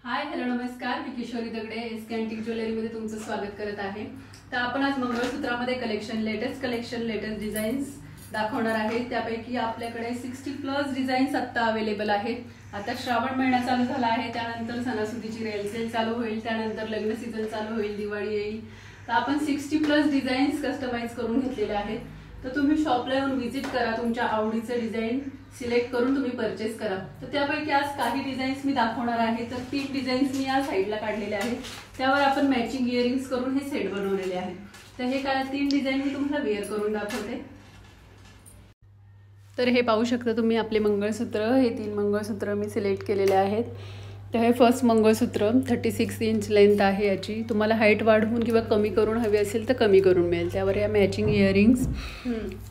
Hi hello नमस्कार, मी किशोरी दगडे SK antique ज्वेलरीमध्ये तुमचं स्वागत करत आहे। तर आपण आज मंगळसूत्रामध्ये लेटेस्ट कलेक्शन डिझाईन्स दाखवणार आहे। त्यापैकी आपल्याकडे 60+ डिझाईन्स आता अवेलेबल आहेत। आता श्रावण महिना चालू झाला आहे, त्यानंतर सणासुदीची सेल चालू होईल, त्यानंतर लग्न सीझन चालू होईल, दिवाळी येईल। तर आपण 60+ डिझाईन्स कस्टमाइज करून घेतलेले आहेत। तर तुम्ही शॉपला येऊन व्हिजिट करा, तुमच्या आवडीचे डिझाइन सिलेक्ट करून तुम्ही परचेस करा। तर त्यापैकी आज काही डिझाईन्स मी दाखवणार आहे। तर 3 डिझाईन्स मी या साइडला काढलेले आहेत, त्यावर आपण मॅचिंग इयरिंग्स करून हे सेट बनवलेले आहे। तर हे काय 3 डिझाइन मी तुम्हाला वेअर करून दाखवते। तर हे पाहू शकता तुम्ही आपले मंगळसूत्र, हे 3 मंगळसूत्र मी सिलेक्ट केलेले आहेत। तर हे फर्स्ट मंगळसूत्र 36 इंच लेंथ आहे याची। तुम्हाला हाईट वाढवून किंवा कमी करून हवी असेल तर कमी करून मिळेल, त्यावर या मॅचिंग इयरिंग्स।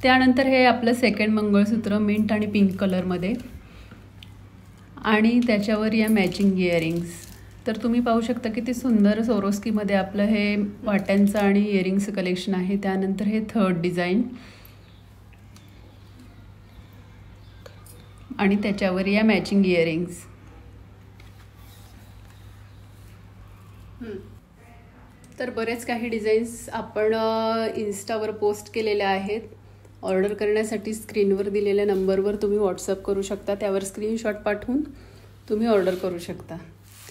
त्यानंतर हे आपलं सेकंड मंगळसूत्र मिंट आणि पिंक कलरमध्ये, आणि त्याच्यावर या मॅचिंग इयरिंग्स। तर तुम्ही पाहू शकता किती सुंदर सोरोस्कीमध्ये आपलं हे वाट्यांचं आणि इयरिंग्स कलेक्शन आहे। त्यानंतर हे थर्ड डिझाईन, आणि त्याच्यावर या मॅचिंग इयरिंग्स। तर बरेच काही डिझाईन्स आपण इन्स्टावर पोस्ट केलेले आहेत। ऑर्डर करण्यासाठी स्क्रीनवर दिलेल्या नंबरवर तुम्ही व्हॉट्सअप करू शकता, त्यावर स्क्रीनशॉट पाठवून तुम्ही ऑर्डर करू शकता।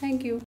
थँक्यू।